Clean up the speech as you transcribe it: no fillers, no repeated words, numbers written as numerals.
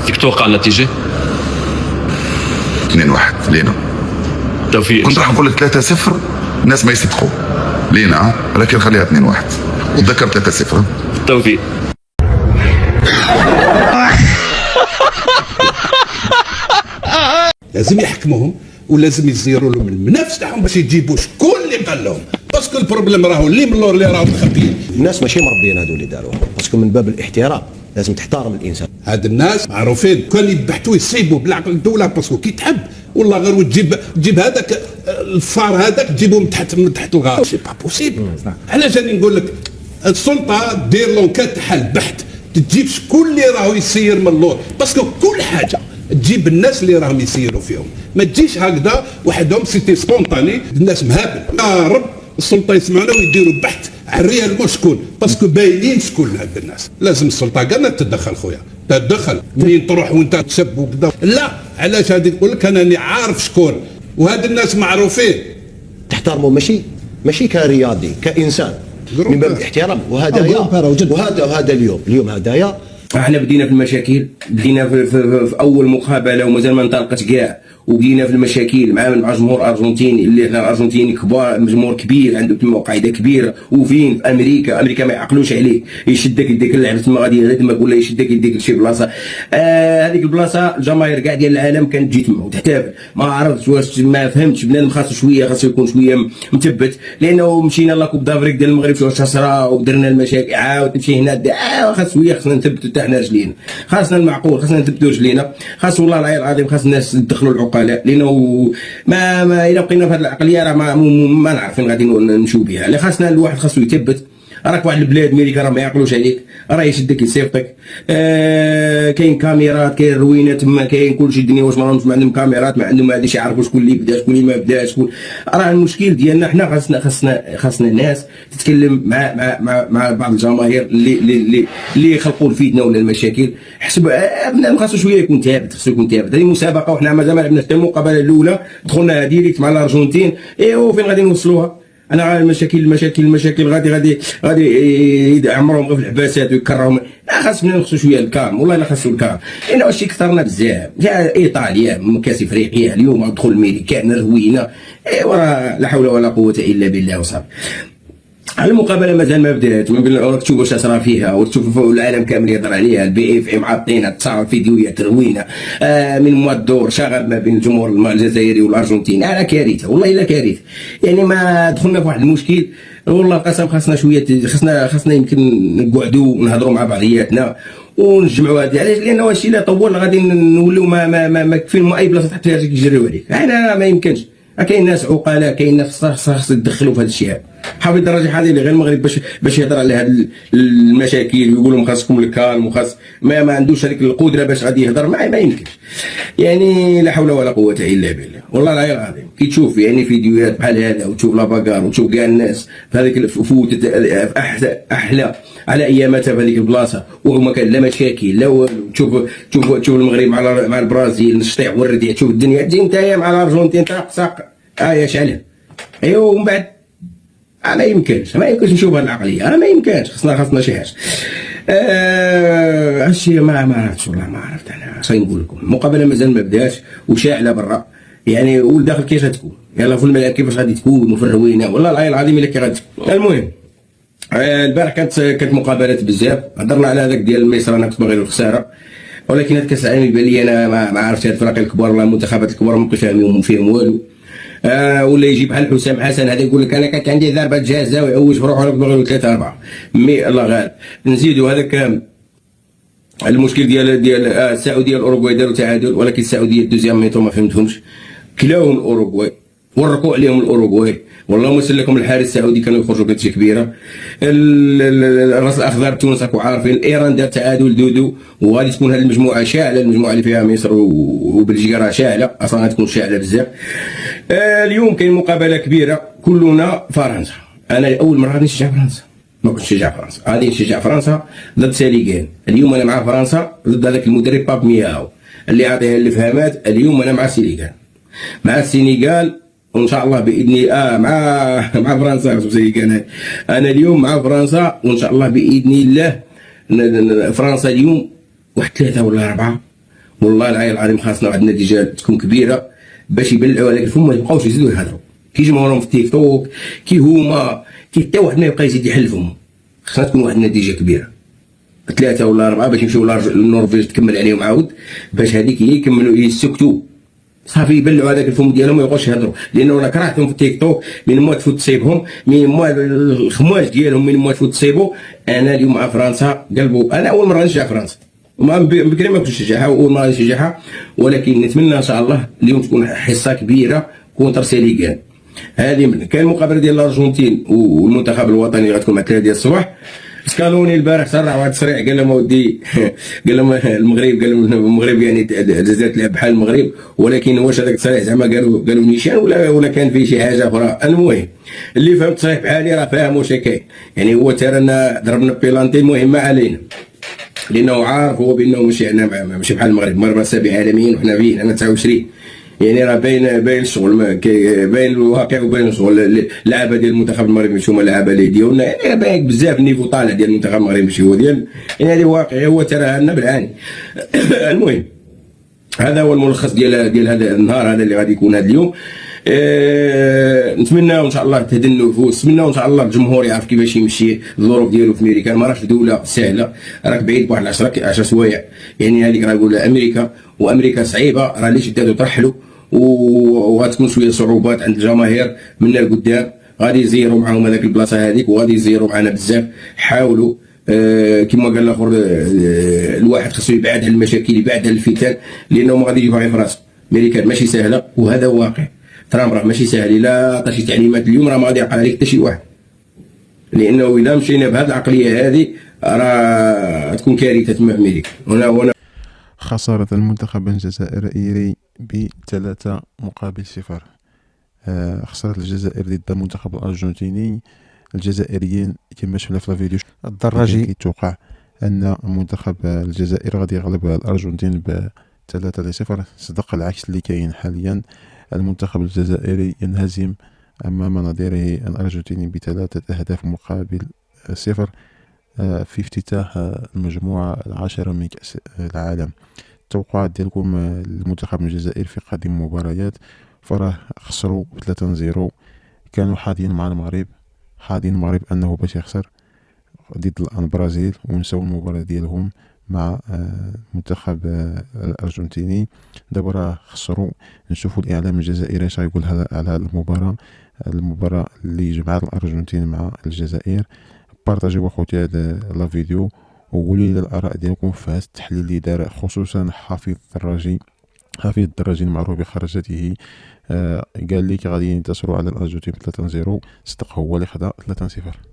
فيك توقع النتيجه؟ 2-1 لينا. توفيق. كنت راح نقول لك 3-0 الناس ما يصدقوا لينا، لكن خليها 2-1 وتذكر 3-0. توفيق. لازم يحكموهم ولازم يزيروا لهم المنافس تاعهم باش يجيبوا شكون اللي قال لهم، باسكو البروبليم راهو اللي من اللور اللي راهو مخبيين. الناس ماشي مربيين هذو اللي داروها، باسكو من باب الاحترام لازم تحترم الانسان. هاد الناس معروفين كان يبحثوا يصيبوا بالعقل الدوله، باسكو كي تحب والله غير وتجيب هذاك الفار هذاك تجيبه من تحت الغار، سي با بوسيبل. علاش راني نقول لك السلطه دير لونكات تاع البحث، تجيب شكون اللي راهو يسير من اللور، باسكو كل حاجه تجيب الناس اللي راهم يسيروا فيهم، ما تجيش هكذا وحدهم سيتي سبونطاني، الناس مهابل. يا رب السلطه يسمعونا ويديروا بحث على الريال مو شكون، باسكو باينين شكون هاد الناس. لازم السلطه كاع تتدخل خويا، تتدخل منين تروح وانت تسب وكذا. لا علاش هذه تقول لك انا عارف شكون، وهاد الناس معروفين. تحترمه ماشي كرياضي، كانسان من باب الاحترام. وهذا اليوم هدايا. احنا بدينا في المشاكل، بدينا في اول مقابله ومازال ما انطلقت كاع، وبدينا في المشاكل مع جمهور ارجنتيني، اللي احنا الارجنتيني كبار، جمهور كبير عنده تما قاعده كبيره. وفين في امريكا ما يعقلوش عليه، يشدك يديك اللعبه تما غادي يخدمك ولا يشدك يديك لشي بلاصه. هذيك البلاصه الجماهير كاع ديال العالم كانت تجي تما وتحتفل. ما عرفتش واش ما فهمتش، بنادم خاصو يكون شويه مثبت، لانه مشينا لاكوب دافريك ديال المغرب في شهر ودرنا المشاكل، عاود تمشي هنا خاصنا نثبتوا حتى حنا رجلينا، خاصنا المعقول، خاصنا نثبتوا رجلينا، خاص والله العظيم خاص الناس يدخلوا العقلاء، لانه ما الا بقينا في هذه العقليه راه ما نعرف فين غادي نمشيو بها. اللي خاصنا الواحد خاصو يثبت. راك واحد البلاد ميريكا راه ما يعقلوش عليك، راه يشدك يصيفطك. كاين كاميرات، كاين روينه تما، كاين كلشي. الدنيا واش ما عندهم كاميرات، ما عندهم، ما غاديش يعرفوا شكون اللي بدا شكون اللي ما بداش. راه المشكل ديالنا حنا خاصنا الناس تتكلم مع بعض الجماهير اللي يخلقوا الفتنه ولا المشاكل. حسب بنادم خاصو شويه يكون ثابت، خاصو يكون ثابت. هذه مسابقه وحنا مازال ما لعبناش حتى المقابله الاولى، دخلنا ديريكت مع الارجنتين. ايوا فين غادي نوصلوها؟ انا المشاكل غادي يعمرهم غير في الحباسات ويكرههم. لا خاصنا شويه الكالم، والله لا خاصو الكالم، لانه هادشي كثرنا بزاف. جا ايطاليا كاس افريقيا، اليوم دخل الميريكان روينا. ايوا لا حول ولا قوه الا بالله وصافي. المقابله مازال ما بدات، راك تشوف واش صرا فيها، وتشوف العالم كامل يهضر عليها. البي اف ام عاطينا تصاور فيديوهات روينه من موا الدور شغب ما بين الجمهور الجزائري والارجنتيني. انا كارثه والله الا كارثه. يعني ما دخلنا في واحد المشكل، والله القسم خاصنا شويه، خاصنا يمكن نقعدوا ونهضروا مع بعضياتنا ونجمعوا هذه. علاش؟ لانه هادشي لا طول غادي نوليو ما كفين اي بلاصه تحط فيها يجريو عليك. انا ما يمكنش. كاين ناس عقلاء، كاين ناس خاص يدخلوا في هذا الشيء. حاول الدرجه هذه اللي غير المغرب باش يهضر على هذه المشاكل ويقول لهم خاصكم الكالم، وخاص ما عندوش هذيك القدره باش غادي يهضر. ما يمكنش. يعني لا حول ولا قوه الا بالله. والله العظيم كي تشوف يعني فيديوهات بحال هذا، وتشوف لاباكار، وتشوف كاع الناس في هذيك فوت احلى على اياماتها في هذيك البلاصه، وما كان لا مشاكل لا والو. تشوف المغرب مع البرازيل، الشطيع والرديع. تشوف الدنيا تجي نتايا مع الارجنتين تساق يا شعلها. ايوا ومن بعد ما يمكنش نشوف هذه العقليه. ما يمكنش. خاصنا شي حاجه. هادشي ما عرفتش والله، ما عرفت انا اش نقول لكم. المقابله مازال ما بداش وشاعله برا يعني، والداخل كيفاش غتكون؟ يلاه في الملعب كيفاش غادي تكون، وفي الروينه والله العظيم الا كي غادي تكون. المهم البارح كانت مقابلات بزاف. هضرنا على هذاك ديال مصر، انا كنت باغي له الخساره، ولكن هاد كاس العالم يبان لي انا ما عرفتش هاد الفرق الكبار ولا المنتخبات الكبار ما بقيتش فيهم والو. ولا يجي بحال حسام حسن هذا يقول لك انا كانت عندي ضربه جازه ويعوج في روحه، باغي له 3-4 الله غالب. نزيدوا هذا كامل. المشكل ديال السعوديه الاوروغواي داروا تعادل، ولكن السعوديه الدوزيام ميتو ما فهمتهمش، كلاهم الاوروغواي ورقوا عليهم الاوروغواي. والله مسلكم الحارس السعودي كانوا يخرجوا بنتيجه كبيره. الراس الاخضر تونس راكم عارفين، ايران دار تعادل دودو، وغادي تكون هذه المجموعه شاعله، المجموعه اللي فيها مصر وبلجيكا راه شاعله، اصلا غتكون شاعله بزاف. اليوم كاين مقابله كبيره، كلنا فرنسا. انا اول مره غادي نشجع فرنسا، ما كنتش نشجع فرنسا، غادي نشجع فرنسا ضد ساليغان. اليوم انا مع فرنسا ضد هذاك المدرب باب مياو اللي عاطيها الافهامات. اليوم انا مع سينيغال، مع السينيغال، وان شاء الله باذن الله مع فرنسا. انا اليوم مع فرنسا، وان شاء الله باذن الله فرنسا اليوم 1 3 ولا 4 والله العلي العظيم خاصنا واحد النتيجه تكون كبيره باش يبلعوا هذاك الفم، ما يبقاوش يزيدوا يهضروا كيجمعوا راهم في التيك توك كي هما كي حتى واحد ما يبقى يزيد يحل فمه. خصنا تكون واحد النتيجه كبيره 3 ولا 4 باش يمشيو للنرويج تكمل عليهم عاود، باش هذيك هي يكملوا يسكتوا صافي يبلعوا هذاك الفم ديالهم ما يبقاوش يهضروا. لانه انا كرهتهم في التيك توك من ما تفوت تصيبهم، من ما الخماج ديالهم من ما تفوت تصيبوا. انا اليوم مع فرنسا قلبوا، انا اول مره نشجع فرنسا وما بكري ما كنتش نشجعها اول مره نشجعها، ولكن نتمنى ان شاء الله اليوم تكون حصه كبيره كونتر سينيغال. هذه كاين المقابله ديال الارجنتين والمنتخب الوطني غتكون مع 3 ديال الصباح. سكالوني البارح سرع واحد التسريع قال لهم اودي قال لهم المغرب، قال لهم المغرب يعني الجزائر تلعب بحال المغرب، ولكن واش هذاك التسريع زعما قالوا نيشان ولا كان فيه شي حاجه اخرى. المهم اللي فهمت صحيح بحالي راه فاهم واش كاين، يعني هو ترانا ضربنا بيلانتي مهمه علينا لانه عارف هو بانه ماشي عندنا ماشي بحال المغرب. المغرب سابع عالميين وحنا فيه انا 29، يعني راه باين الشغل باين الواقع وباين الشغل. اللعابه ديال المنتخب المغربي ماشي هما اللعابه اللي ديالنا، يعني باين بزاف النيفو طالع ديال المنتخب المغربي ماشي هو ديال، يعني هذه واقع هو ترى لنا بالعاني. المهم هذا هو الملخص ديال هذا النهار هذا اللي غادي يكون هذا اليوم. نتمناو ان شاء الله تهدى النفوس، نتمناو ان شاء الله الجمهور يعرف كيفاش يمشي الظروف ديالو في امريكا. ما راهش في دوله سهله، راك بعيد بواحد 10 سوايع، يعني هذيك راه نقول امريكا، وامريكا صعيبه راه اللي شدادو ترحلوا، وغتكون شويه صعوبات عند الجماهير من القدام. غادي يزيروا معاهم هذاك البلاصه هذيك وغادي يزيروا معنا بزاف. حاولوا كما قال الاخر الواحد خصو يبعد على المشاكل، يبعد على الفتن، لانه ما غادي يجيو في راسه. امريكا ماشي سهله وهذا واقع. ترامب راه ماشي سهل، الا عطى شي تعليمات اليوم راه ما غادي يعقل عليك حتى شي واحد، لانه الا مشينا بهذه العقليه هذه راه تكون كارثه تما في امريكا. هنا خسارة المنتخب الجزائري ب3-0. خسارة الجزائر ضد المنتخب الأرجنتيني. الجزائريين كما شفنا في الفيديو الدراجي كيتوقع أن المنتخب الجزائري غادي يغلب الأرجنتين ب3-0. صدق العكس اللي كاين حاليا، المنتخب الجزائري ينهزم أمام نظيره الأرجنتيني ب3 أهداف مقابل 0 في افتتاح المجموعة 10 من كأس العالم. التوقعات ديالكم المنتخب الجزائري في قادم مباريات؟ فراه خسروا 3-0، كانوا حاضين مع المغرب، حاضين المغرب انه باش يخسر ضد البرازيل، ونساو المباراة ديالهم مع المنتخب الارجنتيني. دابا راه خسروا. نشوفوا الاعلام الجزائري اش غايقول على هذه المباراة اللي جمعت الارجنتين مع الجزائر. بارطاجيو اخوتي هذا لا فيديو وقولوا لي الاراء ديالكم في هذا التحليل اللي دار خصوصا حفيظ الدراجي المعروف بخرجته. قال لك غادي ينتصروا على الارجنتين ب3-0، صدق هو اللي خدا 3-0.